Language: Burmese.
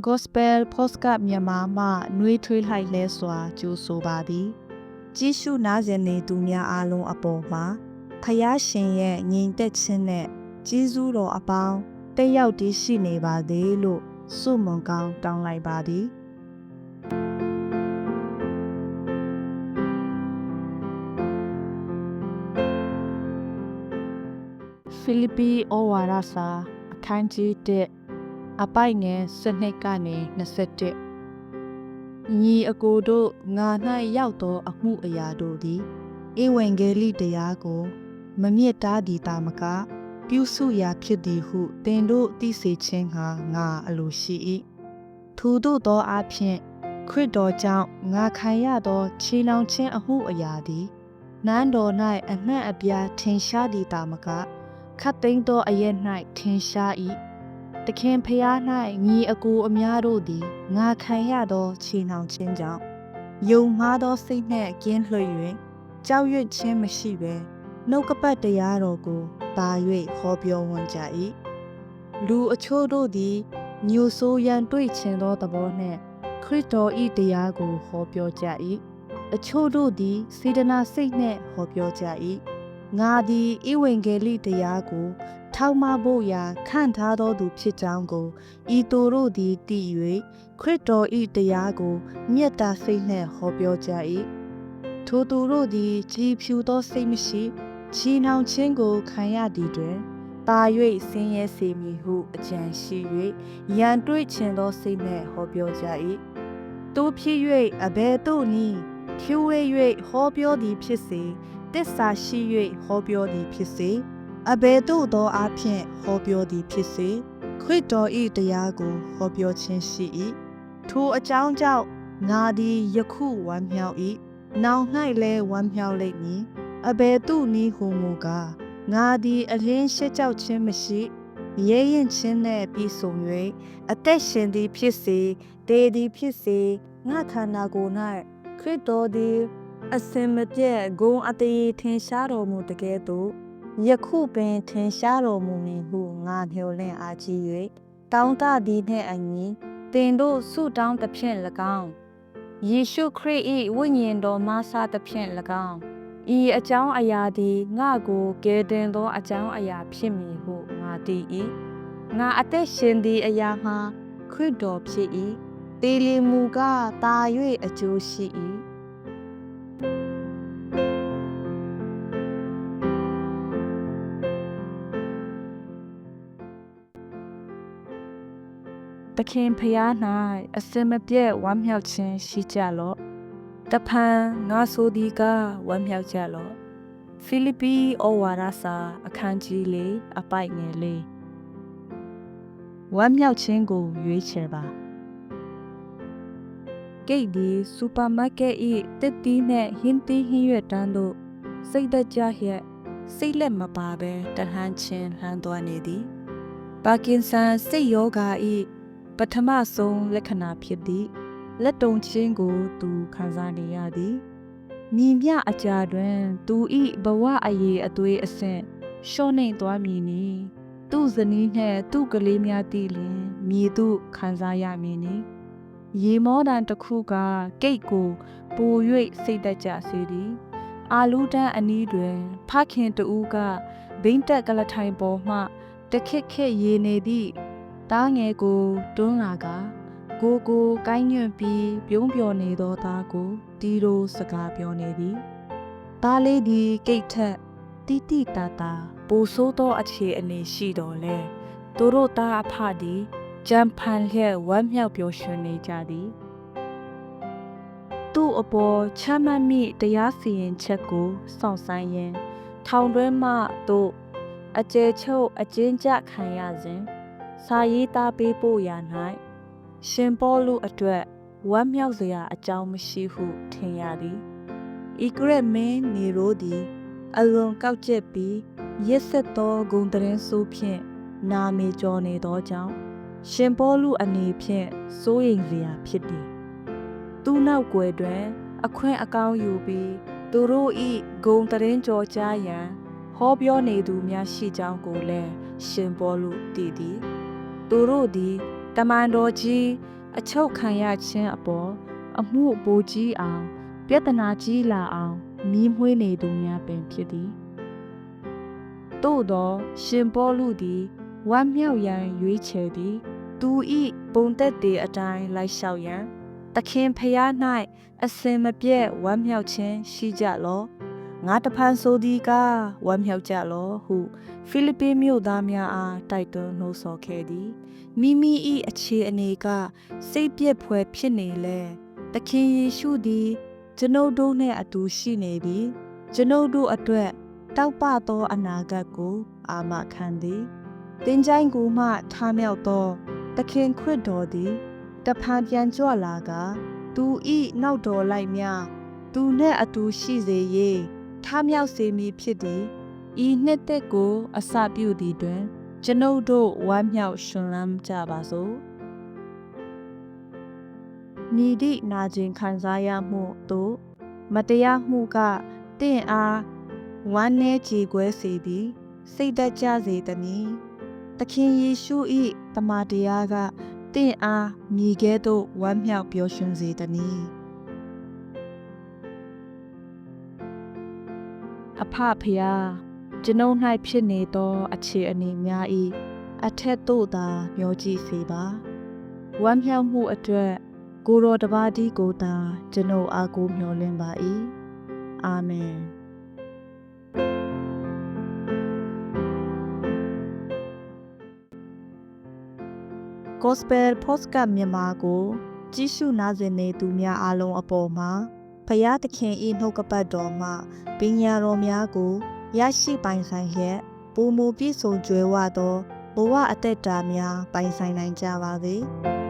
Gospel Postcard မြန်မာမှနှွေးထွေးလှိုက်လဲစွာကြိုဆိုပါသည်ကြီးစုနားစဉ်နေသူများအားလုံးအပေါ်မှာဖယားရှင်ရဲ့ညီသက်ခြင်းနဲ့ကြီးစုတော်အပေါင်းတက်ရောက်တည်ရှိနေပါသေးလို့ဆုမွန်ကောင်းတောင်းလိုက်ပါသည်ဖိလိပ္ပိဩဝါဒစာအခန်းကြီး1အပိုက်ငယ်7ကနေ21ညီအကိုတို့ငါ၌ရောက်သောအမှုအရာတို့သည်ဧဝံဂေလိတရားကိုမမြစ်တားသည်တာမကပြုစုရာဖြစ်သည်ဟုသင်တို့သိစေခြင်းဟာငါအလိုရှိ၏ထို့သောအဖြစ်ခရစ်တော်ကြောင့်ငါခံရသောချီးနှောင်ခြင်းအမှုအရာသည်နန်းတော်၌အနှံ့အပြားထင်ရှားသည်တာမကခတ်သိမ်းသောအရက်၌ထင်ရှား၏သခင်ဖျား၌ညီအကိုအများတို့သည်ငါခံရသောချီနှောင်ခြင်းကြောင့်ယုံမှားသောစိတ်နှင့်ကင်းလွှတ်၍ကြောက်ရွံ့ခြင်းမရှိဘဲနှုတ်ကပတ်တရားတော်ကိုသာ၍ဟောပြောဝံ့ကြ၏လူအချို့တို့သည်ညိုဆိုးရန်တွေ့ခြင်းသောသဘောနှင့်ခရစ်တော်၏တရားကိုဟောပြောကြ၏အချို့တို့သည်စေတနာစိတ်နှင့်ဟောပြောကြ၏ငါသည်ဧဝံဂေလိတရားကိုထောက်မဖို့ရာခန့်ထားသောသူဖြစ်ကြောင်းကိုဤသူတို့သည်သိ၍ခရစ်တော်၏တရားကိုမြတ်တာစိတ်နှင့်ဟောပြောကြ၏ထိုသူတို့သည်ကြည်ဖြူသောစိတ်မရှိချီနှောင်ခြင်းကိုခံရသည်တွင်တာ၍ဆင်းရဲစေမည်ဟုအကြံရှိ၍ရန်တွေ့ခြင်းသောစိတ်နှင့်ဟောပြောကြ၏တို့ဖြစ်၍အဘယ်သို့နည်းဖြူဝဲ၍ဟောပြောသည်ဖြစ်စေတစ္ဆာရှိ၍ဟောပြောသည်ဖြစ်စေအဘယ်သို့သောအဖြစ်ဟောပြောသည်ဖြစ်စေခရစ်တော်၏တရားကိုဟောပြောခြင်းရှိ၏ထိုအကြောင်းကြောင့်ငါသည်ယခုဝမ်းမြောက်၏နောင်၌လည်းဝမ်းမြောက်လိမ့်မည်အဘယ်သို့နည်းဟုမူကားငါသည်အလင်းရှက်ကြောက်ခြင်းမရှိရဲရင်ခြင်းနှင့်ပြီးဆုံ၍အသက်ရှင်သည်ဖြစ်စေတေသည်ဖြစ်စေငါခန္ဓာကိုယ်၌ခရစ်တော်သည်အစင်မပြတ်ဂုဏ်အတရေထင်ရှားတော်မူတကဲ့သို့ယခုပင်ထင်ရှားတော်မူမည်ဟုငါမျှော်လင့်အားကြီး၍တောင်းတသည်နှင့်အညီသင်တို့ဆုတောင်းသဖြင့်၎င်းယေရှုခရစ်၏ဝိညာဉ်တော်မဆသဖြင့်၎င်းဤအကြောင်းအရာသည်ငါကိုကယ်တင်သောအကြောင်းအရာဖြစ်မည်ဟုငါသိ၏ငါအသက်ရှင်သည့်အရာမှာခရစ်တော်ဖြစ်၏တေလီမူကတာ၍အကျိုးရှိ၏သခင်ဖျား၌အစင်မပြတ်ဝမ်းမြောက်ခြင်းရှိကြလော့တဖန်ငါဆိုသည်ကဝမ်းမြောက်ကြလော့ဖိလိပ္ပိဩဝါဒစာအခန်းကြီး4အပိုက်ငယ်4ဝမ်းမြောက်ခြင်းကိုရွေးချယ်ပါဂိတ်ဒီစူပါမားကတ်၏တစ်တီးနှင့်ဟင်းတီးဟင်းရွက်တန်းတို့စိတ်တကြရက်စိတ်လက်မပါဘဲတဟန်းချင်းလှမ်းသွားနေသည်ပါကင်ဆန်စိတ်ယောဂါ၏ပထမဆုံးလက္ခဏာဖြစ်သည့်လက်တုံချင်းကိုသူခံစားနေရသည်ညီမြအကြာတွင်သူ၏ဘဝအရေးအသွေးအဆင့်ရှော့နှိမ်သွားမည်နီသူ့ဇနီးနှင့်သူ့ကလေးများတည်လျင်မြည်သူခံစားရမည်နီရေမောတန်တစ်ခုကကိတ်ကိုပို၍စိတ်သက်ကြစေသည်အာလူတန်းအနီးတွင်ဖခင်တဦးကဘိန်းတက်ကလထိုင်ပေါ်မှတခက်ခက်ရေနေသည့်တားငယ်ကိုတွန်းလာကကိုကိုညွန့်ပြီးပြုံးပျော်နေသောသားကိုတီးတို့စကားပြောနေသည်သားလေးသည်ကိတ်ထက်တိတိတတာပိုဆိုးသောအခြေအနေရှိတော်လဲသူတို့သားအဖသည်ကြံဖန်လျက်ဝမ်းမြောက်ပျော်ရွှင်နေကြသည်သူ့အပေါ်ချမှတ်မိတရားစီရင်ချက်ကိုစောင့်ဆိုင်းရင်းထောင်တွင်းမှသို့အကျယ်ချုပ်အကျဉ်းချခံရစဉ်စာရေးသားပေးဖို့ရာ၌ရှင်ပေါလုအတွက်ဝမ်းမြောက်စရာအကြောင်းမရှိဟုထင်ရသည်ဤဂရက်မင်းနေရိုးသည်အလွန်ကောက်ကျက်ပြီးရစ်ဆက်သောဂုဏ်သတင်းဆိုးဖြင့်နာမည်ကျော်နေသောကြောင့်ရှင်ပေါလုအနေဖြင့်စိုးရိမ်စရာဖြစ်သည်သူနောက်ွယ်တွင်အခွင့်အကောင်းယူပြီးသူတို့၏ဂုဏ်သတင်းကြော်ကြားရန်ဟောပြောနေသူများရှိကြောင်းကိုလည်းရှင်ပေါလုသိသည်သူတို့သည် တမန်တော်ကြီးအချုပ်ခံရခြင်းအပေါ်အမှုပိုကြီးအောင်ပြဿနာကြီးလာအောင်မီးမွှေးနေသူများပင်ဖြစ်သည်သို့သောရှင်ပေါလုသည်ဝမ်းမြောက်ရန်ရွေးချယ်သည်သူ၏ပုံသက်တည်အတိုင်းလိုက်လျှောက်ရန်သခင်ဖျား၌အစင်မပြည့်ဝမ်းမြောက်ခြင်းရှိကြလောငါတဖန်ဆိုသည်ကဝမ်းမြောက်ကြလောဟုဖိလိပ္ပိမြို့သားများအားတိုက်တွန်းနှိုးဆော်ခဲ့သည်မိမိ၏အခြေအနေကစိတ်ပြည့်ဖွယ်ဖြစ်နေလေသခင်ယေရှုသည်ကျွန်ုပ်တို့နှင့်အတူရှိနေပြီးကျွန်ုပ်တို့အတွက်တောက်ပသောအနာဂတ်ကိုအာမခံသည်တင်ကြိုင်ကိုမှထားမြောက်သောသခင်ခရစ်တော်သည်တဖန်ပြန်ကြွလာကသူ၏နောက်တော်လိုက်များသူနှင့်အတူရှိစေ၍ထားမြောက်စေမည်ဖြစ်သည်ဤနှစ်သက်ကိုအစပြုသည်တွင်ကျွန်ုပ်တို့ဝမ်းမြောက်ရှင်လန်းကြပါစို့မိသည့်နာကျင်ခံစားရမှုတို့မတရားမှုကတင့်အားဝမ်းနည်းကြေကွဲစေသည်စိတ်သက်ကြစေသည်သခင်ယေရှု၏တမန်တရားကတင့်အားမြည်ကဲ့သို့ဝမ်းမြောက်ပျော်ရွှင်စေသည်အဖဖရာကျွန်ုပ်၌ဖြစ်နေသောအခြေအနေများ၏အထက်သို့သာမျှော်ကြည့်စေပါဝမ်းမြောက်မှုအတွက်ကိုယ်တော်တစ်ပါးတည်းကိုသာကျွန်ုပ်အားကိုးမျှော်လင့်ပါ၏အာမင်Gospel Podcast မြန်မာကိုကြည့်ရှုနားဆင်နေသူများအားလုံးအပေါ်မှာဖရာသခင်၏နှုတ်ကပတ်တော်မှပညာတော်များကိုရရှိပိုင်ဆိုင်လျက်ပုံမူပြည့်စုံကြွယ်ဝသောဘဝအသက်တာများပိုင်ဆိုင်နိုင်ကြပါစေ။